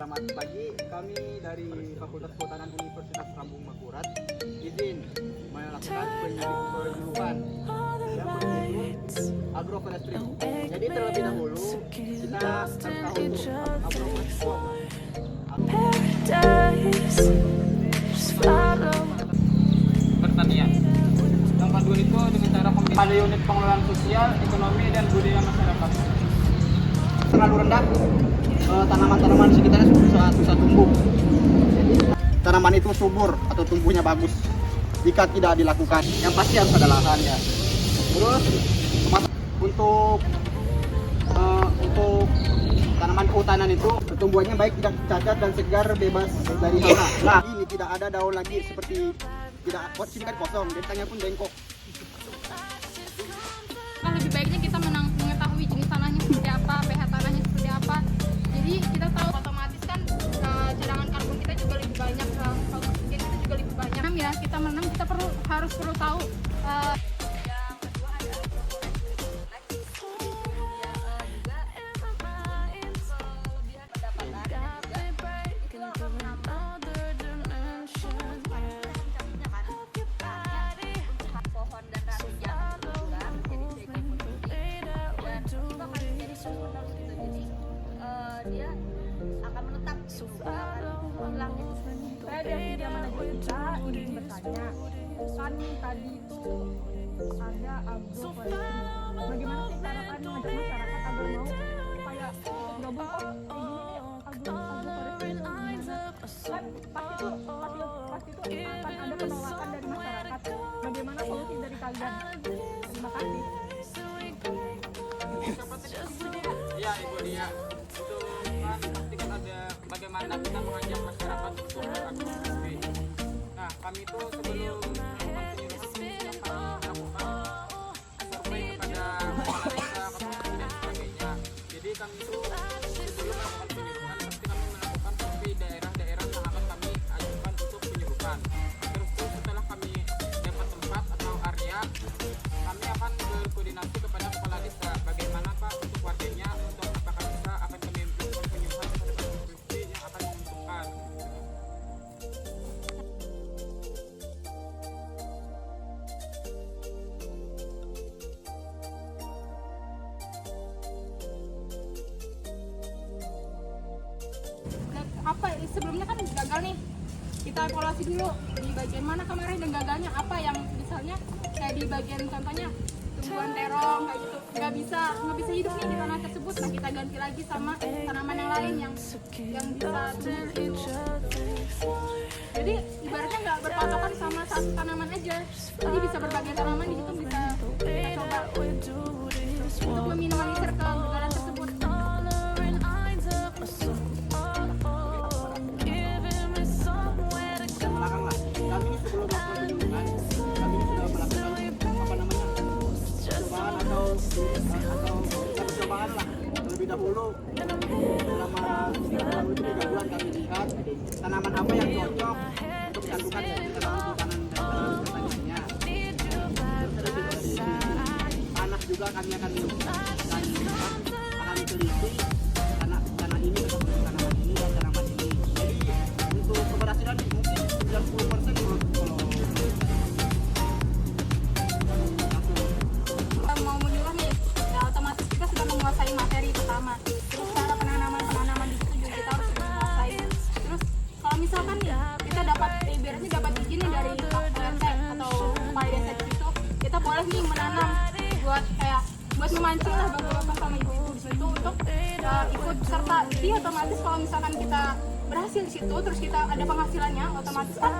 Selamat pagi, kami dari Fakultas Kehutanan Universitas Lambung Makurat izin melakukan penyuluhan yang berjudul agroforestry. Jadi terlebih dahulu kita harus tahu agroforestry. Pertanian yang kedua itu dengan cara pada unit pengelolaan sosial, ekonomi, dan budaya masyarakat. Terlalu rendah, tanaman-tanaman sekitarnya susah tumbuh. Jadi, tanaman itu subur atau tumbuhnya bagus. Jika tidak dilakukan, yang pasti harus ada lahan ya. Terus untuk tanaman kehutanan itu pertumbuhannya baik, tidak cacat dan segar, bebas dari hama. Nah, ini tidak ada daun lagi seperti tidak sini kan kosong, dentanya pun bengkok. Lebih baiknya kita mengetahui jenis tanahnya seperti apa, pH tanahnya seperti apa. Jadi kita tahu otomatis kan cadangan karbon kita juga lebih banyak, oksigen kita juga lebih banyak. Ya kita menanam kita harus perlu tahu. Dia akan menetap hilang. Saya dari zaman kita ingin bertanya, kan tadi itu ada agroforestry. Bagaimana sih cara kalian mengajak masyarakat agar mau supaya gabung agroforestry itu gimana? Kan pasti itu akan ada penolakan dari masyarakat. Bagaimana solusi dari kalian? Terima kasih. Iya Ibu Dia, itu kan pasti kan ada bagaimana kita mengajak masyarakat untuk beragroforestry. Nah, kami itu sebelum melakukan penyuluhan yang kami lakukan survei kepada kepala desa, ketua dan sebagainya. Jadi kami itu sebelum melakukan penyuluhan pasti kami melakukan survei daerah-daerah yang akan kami ajukan untuk penyuluhan. Terus setelah kami dapat tempat atau area, kami akan berkoordinasi kepada kepala desa bagaimana Pak untuk warganya, untuk apakah bisa akan kami melakukan penyuluhan kepada agroforestry yang akan menguntungkan. Apa sebelumnya kan gagal nih, kita evaluasi dulu di bagian mana kemarin dan gagalnya apa, yang misalnya kayak di bagian contohnya tumbuhan terong kayak gitu nggak bisa hidup nih di tanah tersebut. Nah kita ganti lagi sama tanaman yang lain yang bisa tumbuh. Jadi ibaratnya nggak berpatokan sama satu tanaman aja, jadi bisa berbagai tanaman di situ bisa kita coba untuk meminimalisir kegagalan tersebut. Kami ini sebelum melakukan penyuluhan, kami ini sudah melakukan percobaan atau percobaan lah terlebih dahulu. Selama 3 bulan kami lihat tanaman apa yang cocok untuk dicantumkan di dalam hutanan dan pertaniannya. Tanah juga kami akan teliti tanah ini untuk tanaman ini dan tanaman ini. Jadi untuk keberhasilan mungkin 90% Kalau mau menyuluh nih, ya otomatis kita sudah menguasai materi pertama. Terus cara penanaman di situ juga kita harus menguasai. Terus kalau misalkan nih kita dapat ibaratnya dapat izin nih dari Pak RT atau kepala desa di situ, kita boleh nih menanam buat memancing lah bapak-bapak sama ibu-ibu di situ untuk ikut serta. Jadi otomatis kalau misalkan kita berhasil di situ terus kita ada penghasilannya, otomatis kan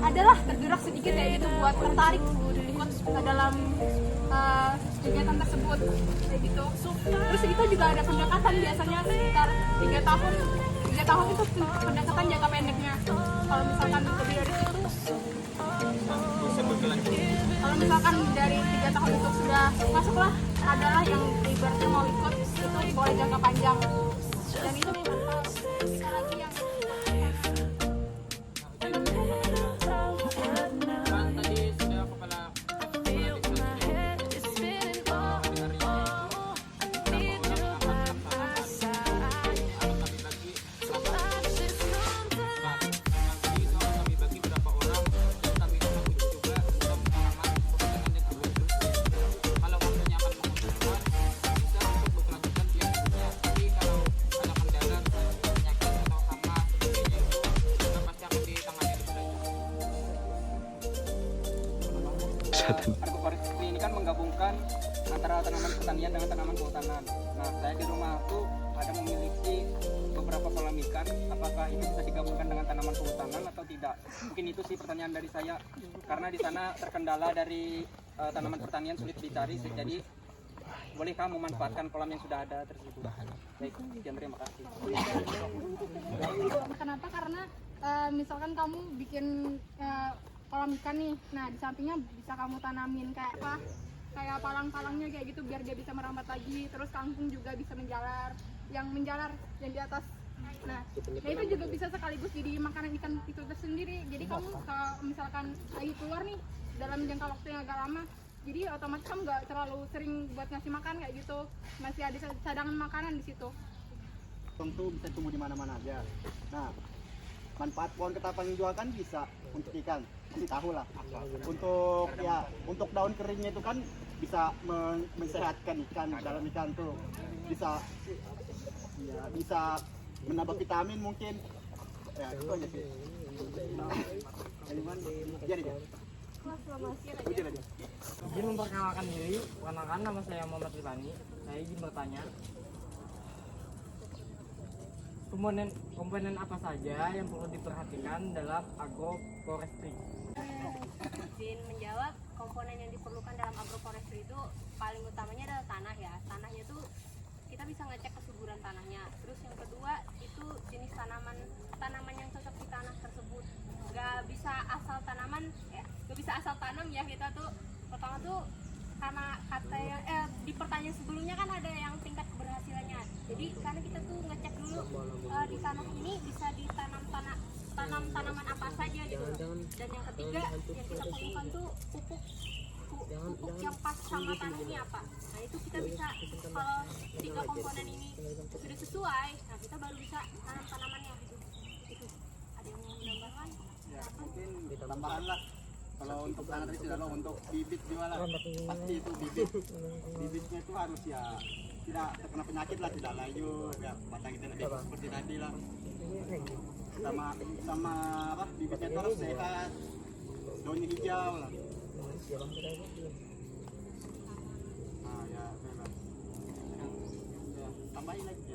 adalah tergerak sedikit ya gitu buat tertarik ikut dalam kegiatan tersebut kayak gitu. Terus itu juga ada pendekatan biasanya sekitar 3 tahun itu pendekatan jangka pendeknya. Kalau misalkan lebih dari situ, kalau misalkan dari 3 tahun itu sudah masuklah adalah yang ibaratnya mau ikut itu boleh jangka panjang, dan itu bisa lagi yang agroforestry ini kan menggabungkan antara tanaman pertanian dengan tanaman kehutanan. Nah, saya di rumah tuh ada memiliki beberapa kolam ikan, apakah ini bisa digabungkan dengan tanaman kehutanan atau tidak? Mungkin itu sih pertanyaan dari saya, karena di sana terkendala dari tanaman pertanian sulit dicari, jadi bolehkah memanfaatkan kolam yang sudah ada tersebut? Baik, sekian, terima kasih. Kenapa? Karena misalkan kamu bikin kolam ikan nih, nah di sampingnya bisa kamu tanamin kayak apa? Kayak palang-palangnya kayak gitu biar dia bisa merambat lagi. Terus kangkung juga bisa menjalar, yang di atas. Nah itu juga bisa sekaligus jadi makanan ikan itu tersendiri. Jadi kamu kalau misalkan lagi keluar nih dalam jangka waktu yang agak lama, jadi otomatis kamu nggak terlalu sering buat ngasih makan kayak gitu, masih ada cadangan makanan di situ. Tentu bisa tumbuh di mana-mana aja. Nah, manfaat pohon ketapang hijau kan bisa untuk ikan, pasti tahu lah. Untuk daun keringnya itu kan bisa mensehatkan ikan, dalam ikan tuh bisa menambah vitamin mungkin. Ya itu aja sih. Jadi Izin memperkenalkan diri, perkenalkan nama saya Muhammad Rifani. Saya izin bertanya, komponen apa saja yang perlu diperhatikan dalam agroforestry? Izin menjawab, komponen yang diperlukan dalam agroforestry itu paling utamanya adalah tanah ya. Tanahnya itu kita bisa ngecek kesuburan tanahnya. Terus yang kedua itu jenis tanaman yang cocok di tanah tersebut. Gak bisa asal tanam ya, kita tuh pertama tuh karena di pertanyaan sebelumnya kan ada yang tingkat keberhasilannya. Jadi karena kita tuh ngecek dulu di tanah ini bisa ditanam tanaman apa saja gitu. Dan yang ketiga yang kita perlukan tuh pupuk yang pas sama tanah ini apa. Nah itu kita bisa, kalau 3 komponen ini sudah sesuai, nah kita baru bisa tanam tanamannya gitu. Ada yang mau menambahkan? ya mungkin tambahan lah. Kalau untuk tanah tadi sudah loh, untuk bibit juga lah. Pasti itu bibitnya itu harus ya tidak terkena penyakit lah, tidak layu, ya batang kita lebih seperti tadi lah. Sama apa, bibitnya itu harus sehat, daunnya hijau lah. Nah ya bebas. Tambahin lagi.